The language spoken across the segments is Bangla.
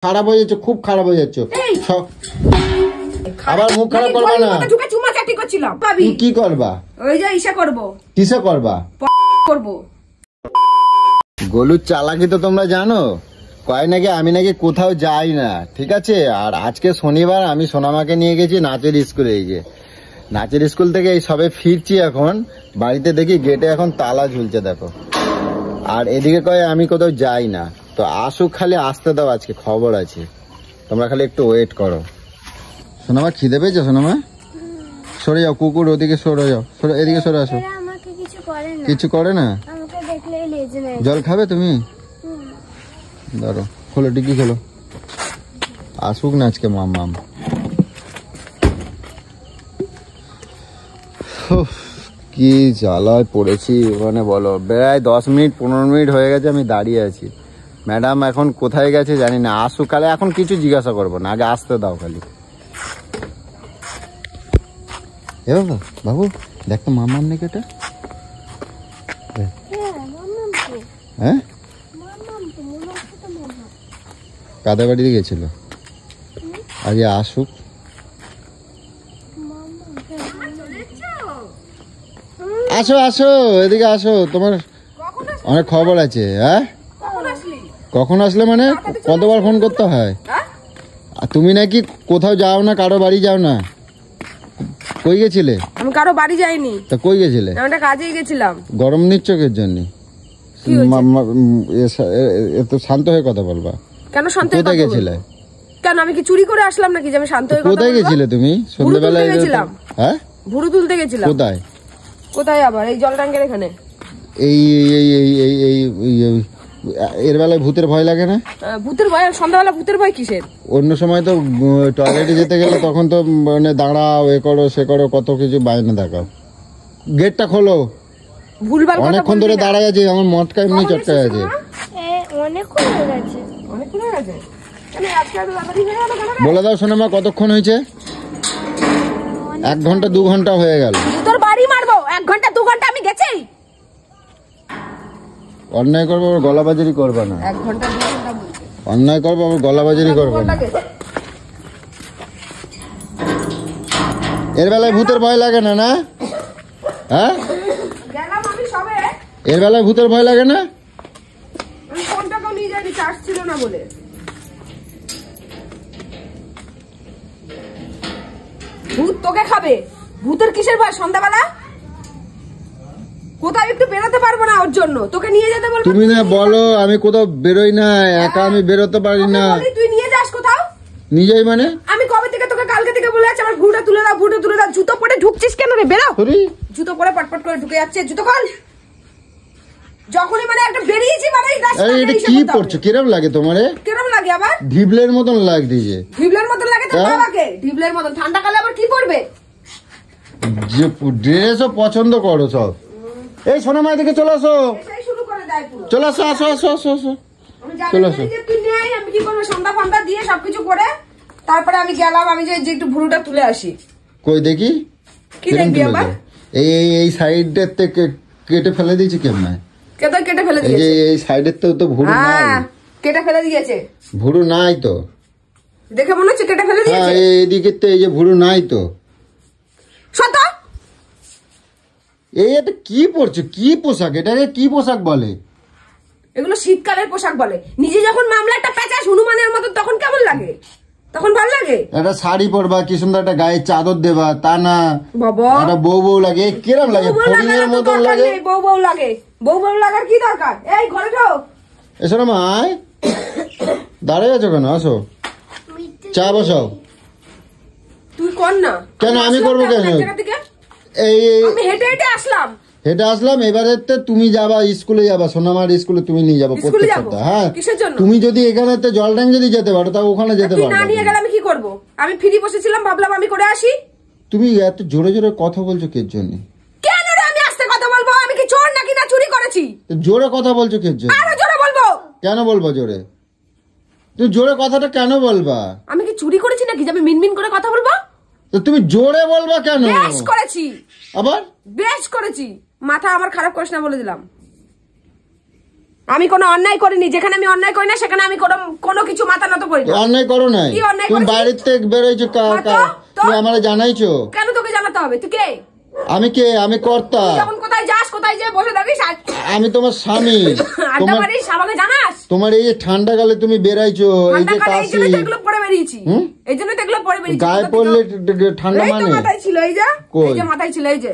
খারাপ হয়ে যাচ্ছে, খুব খারাপ হয়ে যাচ্ছে। আবার মুখ খারাপ করবা না। চুমা চাটি করছিলাম। কি করবা? ওই যে ইসা করব। কিসে করবা? করব। গোলুর চালাকি তো তোমরা জানো, কয় নাকি আমি নাকি কোথাও যাই না, ঠিক আছে। আর আজকে শনিবার আমি সোনামাকে নিয়ে গেছি নাচের স্কুলে। এই যে নাচের স্কুল থেকে এই সবে ফিরছি এখন, বাড়িতে দেখি গেটে এখন তালা ঝুলছে দেখো। আর এদিকে কয় আমি কোথাও যাই না, তো আসুক, খালি আসতে দাও, আজকে খবর আছে, তোমরা খালি একটু ওয়েট করো। সোনামা খিদে পেয়েছো? সোনামা সরে যাও, কুকুর ওদিকে সরে যাও, এদিকে সরে আসো। কিছু করে না? জল খাবে তুমি? ধরো, খোলো ডিগ্রি খোলো, আসুক না আজকে মাম। কি জ্বালায় পড়েছি ওখানে বলো, প্রায় 10 মিনিট 15 মিনিট হয়ে গেছে আমি দাঁড়িয়ে আছি। ম্যাডাম এখন কোথায় গেছে জানি না, আসুক, খালি এখন কিছু জিজ্ঞাসা করবো না, আগে আসতে দাও খালি। এ বাবা, বাবু দেখ তো মামাম নাকি এটা। হ্যাঁ, কাদা বাড়িতে গেছিল, আগে আসুক। আসো আসো, এদিকে আসো, তোমার অনেক খবর আছে। হ্যাঁ, কখন আসলে মানে কতবার ফোন করতে হয়? তুমি নাকি কোথাও যাও না, কারো বাড়ি যাও না, কই গেছিলে? আমি কারো বাড়ি যাইনি। তা কই গেছিলে? আমি একটা কাজে গেছিলাম। গরম নিচ্ছ এর জন্য? এত শান্ত হয়ে কথা বলবা কেন? শান্ত কোথায় গেছিলে? কেন আমি কি চুরি করে আসলাম নাকি যে আমি শান্ত হয়ে কথা বলবো? কোথায় গেছিলে তুমি সন্ধ্যাবেলায়? হ্যাঁ, ভুরু তুলতে গেছিলাম। কোথায়? কোথায় আবার? এই জল ট্যাঙ্কের এখানে। এই এর বেলায় ভূতের ভয় লাগে না? ভূতের ভয়? সন্ধ্যাবেলা ভূতের ভয় কিসের? অন্য সময় তো টয়লেটে যেতে গেলে তখন তো মানে দাঁড়াও, এ করো সে করো, কত কিছু বাইরে দেখাও। গেটটা খোলো। ভুলভাল কথা অনেকক্ষণ ধরে দাঁড়ায় আছে, আমার মটকা এমনি চটকায় আছে। বলে দাও সোনামা, কতক্ষণ হয়েছে? 1 ঘন্টা 2 ঘন্টা হয়ে গেল। তোর বাড়ি মারবো। 1 ঘন্টা 2 ঘন্টা আমি গেছি। অন্যায় করবো আবার গলাবাজারি করবা না। 1 ঘন্টা 2 ঘন্টা বলছি। অন্যায় করবো আবার গলাবাজারি করবা না। এর বেলায় ভূতের ভয় লাগে না? না, হ্যাঁ, গেলাম আমি সবে। এর বেলায় ভূতের ভয় লাগে না? আমি ফোনটাকেও নিয়ে যাইনি, চার্জ ছিল না বলে। ভূত তোকে খাবে। ভূতের কিসের ভয় সন্ধ্যাবেলা? কোথাও একটু বেরোতে পারবো না, ওর জন্য তোকে নিয়ে যেতে বলবো। তুমি না বলো আমি কোথাও বেরোই না, একা আমি বেরোতে পারি না। তুই নিয়ে যাস কোথাও? নিজেই মানে? আমি কবে থেকে তোকে কালকে থেকে বলে আছি আমার ভুঁড়টা তুলে দাও, ভুঁড়টা তুলে দাও। জুতো পরে ঢুকছিস কেন রে? বেরো। জুতো পরে পটপট করে ঢুকে যাচ্ছে। জুতো খোল। যখনই মানে একটা বেরিয়েছি মানে এটা কি পড়ছো? কিরম লাগে তোমারে? কিরম লাগে আবার? ঢিবলের মতন লাগছে। ঢিবলের মতন লাগে তো বাবাকে? ঢিবলের মতন ঠান্ডা কালে আবার কি পরবে? যে ড্রেসও পছন্দ করো সব। এই সোনামা এদিকে চলে আসো, শুরু করে দেয় পুরো। চলে আসো, আসো আসো আসো আসো, চলে আসো। আমি কি করবো? সন্ধ্যা ফান্দা দিয়ে সবকিছু করে তারপরে আমি গেলাম, আমি যে একটু ভুরুটা তুলে আসি। কই দেখি কি দেখবি আবার? এই সাইডের থেকে কেটে ফেলে দিয়েছি কেমন? কেটে ফেলে দিয়েছে? এই সাইডের তো ভুরু নাই। কেটে ফেলে দিয়েছে? ভুরু নাই তো, দেখে মনে হচ্ছে কেটে ফেলে দিয়েছে। এইদিকে তো এই যে ভুরু নাই তো। সত এই এটা কি পরছো? কি পোশাক? এটাকে কি পোশাক বলে? এগুলো শীতকালের পোশাক বলে। নিজে যখন মামলা একটা প্যাঁচাস হনুমানের মতো তখন কেমন লাগে? তখন ভালো লাগে? একটা শাড়ি পরবা, কি সুন্দর একটা গায়ে চাদর দেবা, তা না বাবা একটা বউ লাগে। কিরম লাগে? ফড়িংয়ের মতন লাগে। বউ লাগে। বউ লাগার কি দরকার? এই ঘরে ঢোক। এসো না মা, দাঁড়িয়ে আছো কেন? আসো, চা বসাও। তুই কর না। কেন আমি করবো কেন? এই আমি হেঁটে হেঁটে আসলাম। হেঁটে আসলাম, এবারে তুমি যাবা স্কুলে, যাবা সোনামার স্কুলে, তুমি নিয়ে যাবো প্রত্যেক সপ্তাহে। হ্যাঁ, তুমি যদি এখানে জল ট্যাঙ্ক যদি যেতে পারো তা ওখানে যেতে পারো না। নিয়ে গেলে আমি কি করবো? আমি ফ্রি বসেছিলাম, ভাবলাম আমি করে আসি। তুমি এত জোরে জোরে কথা বলছো কের জন্য? কেন রে? আমি আস্তে কথা বলবো? আমি কি চোর নাকি না চুরি করেছি? জোরে কথা বলছো কের জন্য? আরো জোরে বলবো। কেন বলবো জোরে? তুই জোরে কথাটা কেন বলবা? আমি কি চুরি করেছি নাকি যে আমি মিনমিন করে কথা বলবো? তো তুমি জোরে বলবা কেন? বেশ করেছি। আবার বেশ করেছি। মাথা আমার খারাপ করিস না বলে দিলাম। আমি কোনো অন্যায় করিনি, যেখানে আমি অন্যায় করি না সেখানে আমি কোনো কিছু মাথা নত করি না। অন্যায় করো নাই, তুমি বাইরে থেকে বেরোইছো, তুমি আমারে জানাইছো কেন? তোকে জানাতে হবে? তুই কে? আমি কে? আমি কর্তা। যখন কোথায় যাস, কোথায় যে বসে থাকিস, আমি তোমার স্বামী। আমাকে জানাস? তোমার এই যে ঠান্ডা কালে তুমি বেরাইছো, এই যে কাশি, এগুলো পরে বেরিয়েছি, এই জন্য তো এগুলো পরে বেরিয়েছি। গায়ে পড়লে ঠান্ডা মানে মাথায় ছিল, এই যে মাথায় ছিল, এই যে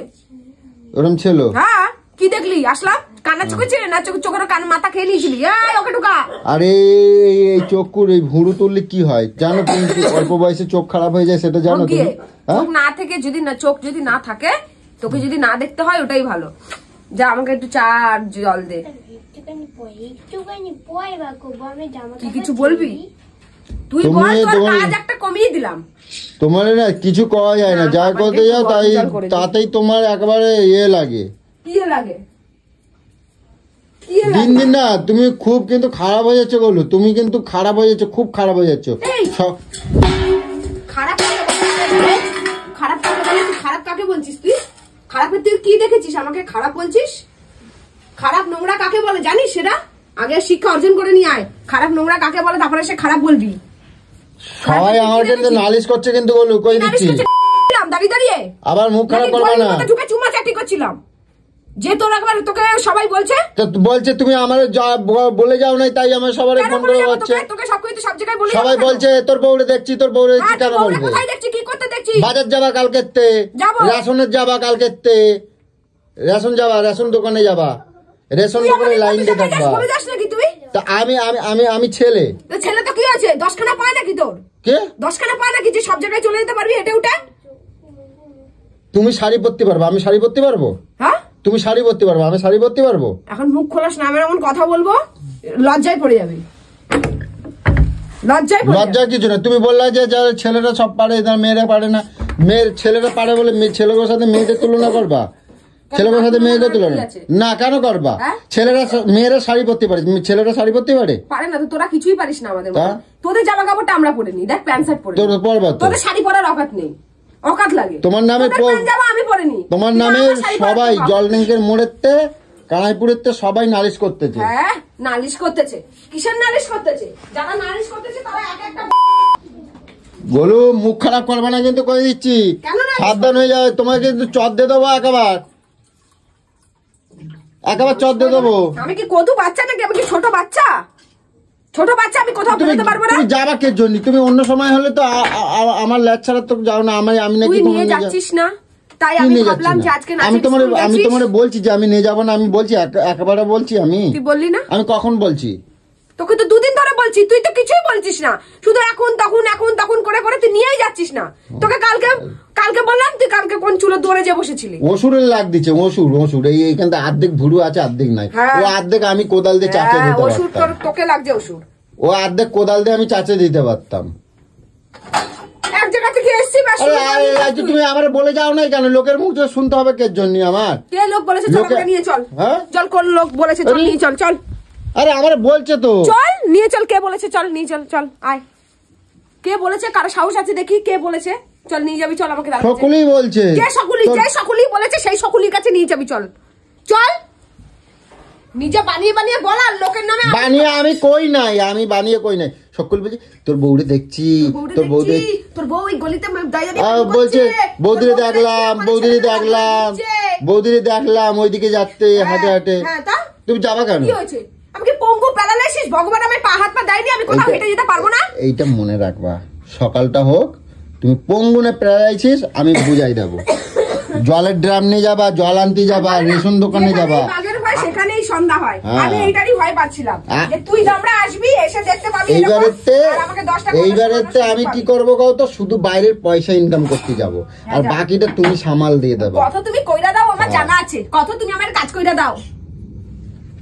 ওরম ছিল। হ্যাঁ, কি দেখলি? আসলাম, কান্না চোখে ছিল না? চোখের কান মাথা খেয়ে নিয়েছিলি? ওকে ঢুকা। আরে এই চোখের এই ভুরু তুললে কি হয় জানো তুমি? অল্প বয়সে চোখ খারাপ হয়ে যায়, সেটা জানো তুমি? চোখ না থেকে যদি না, চোখ যদি না থাকে, তোকে যদি না দেখতে হয়, ওটাই ভালো। যা, আমাকে একটু চা আর জল দে। কি কিছু বলবি? তুই বল, তোর কাজ একটা কমিয়ে দিলাম। তোমার না কিছু করা যায় না, যা করতে যাও তাতেই তোমার একেবারে ইয়ে লাগে। কি লাগে? দিন দিন না তুমি খুব কিন্তু খারাপ হয়ে যাচ্ছ বলো, তুমি কিন্তু খারাপ হয়ে যাচ্ছ, খুব খারাপ হয়ে যাচ্ছ। খারাপ খারাপ কাকে বলছিস তুই? খারাপের তুই কি দেখেছিস আমাকে খারাপ বলছিস? খারাপ নোংরা কাকে বলে জানিস? সেটা আগে শিক্ষা অর্জন করে নিয়ে আয়। খারাপ নোংরা কাকে বলে, তারপরে সে খারাপ বলবি। সবাই আমার কাছে নালিশ করছে কিন্তু বলো, কই দিচ্ছি দাঁড়িয়ে দাঁড়িয়ে আবার মুখ খারাপ করবে না। ঢুকে চুমা চাটি করছিলাম যে তোর একবার, তোকে সবাই বলছে তুমি আমার বলে যাও নাই, তাই আমার সবার ফোন করে বলছে। তোকে সব জায়গায় বলে সবাই বলছে তোর বউরে দেখছি, তোর বউরে দেখছি। কেন বলবে? কোথায় দেখছি? কি করতে দেখছি? বাজার যাবা কালকেতে, রেশনের যাবা কালকেতে, রেশন যাবা, রেশন দোকানে যাবা, রেশন দোকানে লাইন দিয়ে থাকবা। তা আমি ছেলে। ছেলে তো কি আছে? 10 খানা পায় নাকি তোর? কে 10 খানা পায় নাকি যে সব জায়গায় চলে যেতে পারবি হেঁটে উঠে? তুমি শাড়ি পরতে পারবো, আমি শাড়ি পরতে পারবো? হ্যাঁ, তুমি শাড়ি পরতে পারবো, আমি শাড়ি পরতে পারবো? এখন মুখ খোলাস না, আমি এমন কথা বলবো লজ্জায় পড়ে যাবে। লজ্জা কিছু না। তুমি বললা যে ছেলেরা সব পারে, মেয়েরা পারে না। ছেলেরা পারে বলে ছেলেগুলোর সাথে মেয়েদের তুলনা করবা? ছেলেগুলোর সাথে মেয়েদের তুলনা না কেন করবা? মেয়েরা শাড়ি পরতে পারে, ছেলেরা শাড়ি পরতে পারে না? তো তোরা কিছুই পারিস না আমাদের। তোদের জামা কাপড়টা আমরা পরে নি, দেখ প্যান্ট শার্ট পরে। তোদের শাড়ি পরার অকাত নেই, অকাত লাগে। তোমার নামে আমি পরিনি। তোমার নামে সবাই জলড্যাঙ্কের মোড়েতে, কানাইপুরেতে সবাই নালিশ করতেছে। হ্যাঁ, নালিশ করতেছে। কিসের নালিশ করতেছে? যারা নালিশ করতেছে তারা এক একটা বলো, মুখ খারাপ করবে না কিন্তু কয়ে দিচ্ছি, সাবধান হয়ে যাবে। তোমাকে কিন্তু চট দিয়ে দেবো, একেবারে চট দিয়ে দেবো। আমি কি কদু বাচ্চা নাকি? আমি কি ছোট বাচ্চা? ছোট বাচ্চা, আমি কোথাও বেরোতে পারবো না। তুমি যাবা কে জন্য? তুমি অন্য সময় হলে তো আমার ল্যাচ ছাড়া তো যাও না। আমি নাকি তুই নিয়ে যাচ্ছিস না, তাই আমি ভাবলাম যে আজকে আমি তোমার বলছি যে আমি নিয়ে যাবো না। আমি বলছি, একেবারে বলছি। তুই বললি না? আমি কখন বলছি? তোকে তো 2 দিন ধরে বলছি, তুই তো কিছুই বলছিস না, শুধু এখন তখন করে তুই নিয়েই যাচ্ছিস না। তোকে কালকে বললাম, তুই কালকে কোন চুলো দৌড়ে যে বসেছিলি? ওষুধের লাগ দিচ্ছে, ওষুধ এইখান থেকে অর্ধেক ভুরু আছে, অর্ধেক নাই। ও অর্ধেক আমি কোদাল দিয়ে চাচে দিতে পারতাম। তোকে লাগছে ওষুধ, ও অর্ধেক কোদাল দিয়ে আমি চাচে দিতে পারতাম। এক জায়গা থেকে এসছি। তুমি আমার বলে যাও না কেন? লোকের মুখ শুনতে হবে কে জন্য? আমার কে লোক বলেছে? নিয়ে চল। চল, কোন লোক বলেছে? নিয়ে চল। আরে আমার বলছে তো, চল নিয়ে চল। কে বলেছে? চল নিয়ে চল আয়। কে বলেছে? কারো সাহস আছে দেখি, কে বলেছে? চল নিয়ে যাবি, চল। আমাকে সকলেই বলছে। যে সকলেই বলেছে সেই সকলের কাছে নিয়ে যাবি, চল। নিজে বানিয়ে বলার লোকের নামে বানিয়ে আমি কই নাই, সকল বলছি তোর বউরে দেখছি, তোর বউ এই গলিতে বলছে বৌদিরে দেখলাম ওইদিকে যাচ্ছে হাঁটে হাঁটে। তুমি যাবা কেন? কি হয়েছে? আমি কি পঙ্গু প্যারালাইসিস? ভগবান আমি হাত পা দেয়নি, আমি কোথাও হেঁটে যেতে পারবো না? এইটা মনে রাখবা, সকালটা হোক, তুমি পঙ্গু না প্যারালাইসিস আমি বুঝাই দেবো। জলের ড্রাম নিয়ে যাবা, জল আনতে যাবা, রেশন দোকানে যাবা, সেখানেই সন্ধ্যা হয়। আমি এইটারই ভয় পাচ্ছিলাম যে তুই আমরা আসবি, এসে দেখতে পাবি। এইবারেতে আমি কি করবো কত? শুধু বাইরের পয়সা ইনকাম করতে যাবো, আর বাকিটা তুমি সামাল দিয়ে দেবো। কত তুমি কইরা দাও আমার জানা আছে, কত তুমি আমার কাজ কইরা দাও।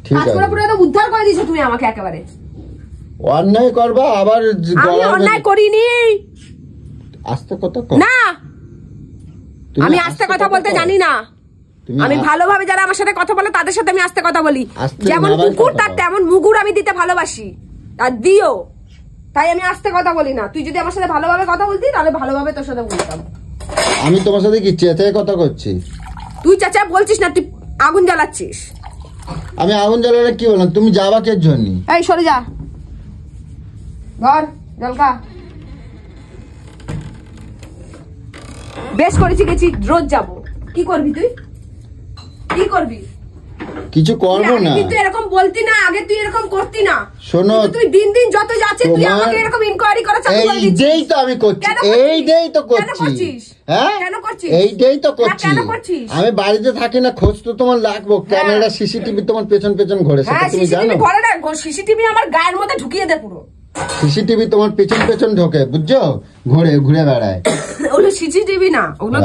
ঠিক আছে, উদ্ধার করে দিয়েছো তুমি আমাকে একেবারে। অন্যায় করবা আবার? আমি অন্যায় করিনি। আস্তে কথা না, আমি আস্তে কথা বলতে জানি না। আমি ভালোভাবে যারা আমার সাথে কথা বলে তাদের সাথে আমি আস্তে কথা বলি। যেমন কুকুর তার তেমন মুগুর আমি দিতে ভালোবাসি, আর দিও। তাই আমি আস্তে কথা বলি না। তুই যদি আমার সাথে ভালোভাবে কথা বলতি তাহলে ভালোভাবে তোর সাথে বলতাম। আমি তোমার সাথে কি চেঁচায় কথা করছি? তুই চাচা বলছিস না, তুই আগুন জ্বালাচ্ছিস। আমি আগুন জ্বালালে কি বললাম, তুমি যাবা কে জন্য? এই সরে যা, ঘর জলকা বেশ করেছি, গেছি, রোজ যাব। কি করবি তুই, কি করবি? কিছু করবো না। কিন্তু এরকম বলতি না আগে, তুই এরকম করতি না। শোনো, তুই দিন দিন যত যাচ্ছে তুই আমাকে এরকম ইনকোয়ারি করা চালু করে দিচ্ছিস। এইটাই তো আমি করছি, এইটাই তো করছি। হ্যাঁ কেন করছিস? এইটাই তো করছি। কেন করছিস? আমি বাড়িতে থাকি না, খোঁজ তো তোমার লাগবো। ক্যামেরা সিসিটিভি তোমার পেছন পেছন ঘোরে, সেটা তুমি জানো? ঘরে না, সিসিটিভি আমার গায়ের মধ্যে ঢুকিয়ে দে পুরো। সিসিটিভি তোমার পেছন পেছন ঢোকে, বুঝছো? ঘুরে বেড়ায়। ওগুলো সিসিটিভি না, ওগুলো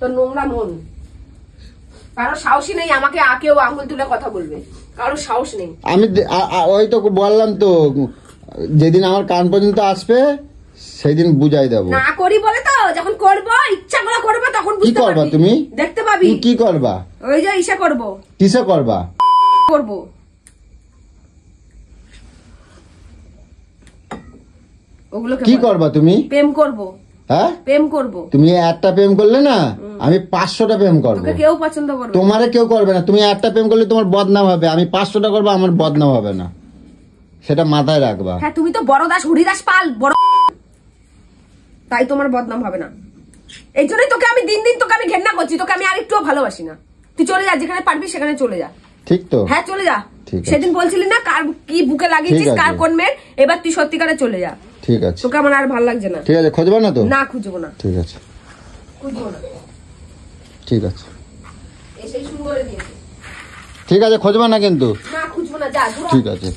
তোর নোংরা মন। কারো সাহসী নেই আমাকে কেউ আঙুল তুলে কথা বলবে, কারো সাহস নেই। আমি ওই তো বললাম তো, যেদিন আমার কান পর্যন্ত আসবে সেদিন বুঝাই দেবো। না করি বলে তো, যখন করবো, ইচ্ছা করে করবো, তখন কি করবা তুমি? দেখতে পাবি। কি করবা? ওই যে ইচ্ছা করবো। কিসে করবা? করবো। ওগুলো কি করবা তুমি? প্রেম করবো। হ্যাঁ, প্রেম করবো। তুমি একটা প্রেম করলে না, আমি 500টা প্রেম করবো। কেউ পছন্দ করবে, তোমারে কেউ করবে না। তুমি একটা প্রেম করলে তোমার বদনাম হবে, আমি 500টা করবো, আমার বদনাম হবে না, সেটা মাথায় রাখবা। হ্যাঁ, তুমি তো বড় দাস, হরিদাস পাল, বড়, তাই তোমার বদনাম হবে না। এই জন্যই তোকে আমি দিন দিন তোকে আমি ঘেন্না করছি, তোকে আমি আরেকটুও ভালোবাসি না। তুই চলে যা, যেখানে পারবি সেখানে চলে যা। ঠিক তো? হ্যাঁ চলে যা। ঠিক আছে। সেদিন বলছিলি না কার কি বুকে লাগিয়েছিস, কার কোন মেয়ের, এবার তুই সত্যিকারে চলে যা। ঠিক আছে, তোকে আমার আর ভালো লাগছে না। ঠিক আছে, খুঁজবা না তো? না খুঁজবো না। ঠিক আছে, খুঁজবো না। ঠিক আছে, এসেই শুরু করে দিয়েছে। ঠিক আছে, খুঁজবা না কিন্তু? না খুঁজবো না, যা। ঠিক আছে।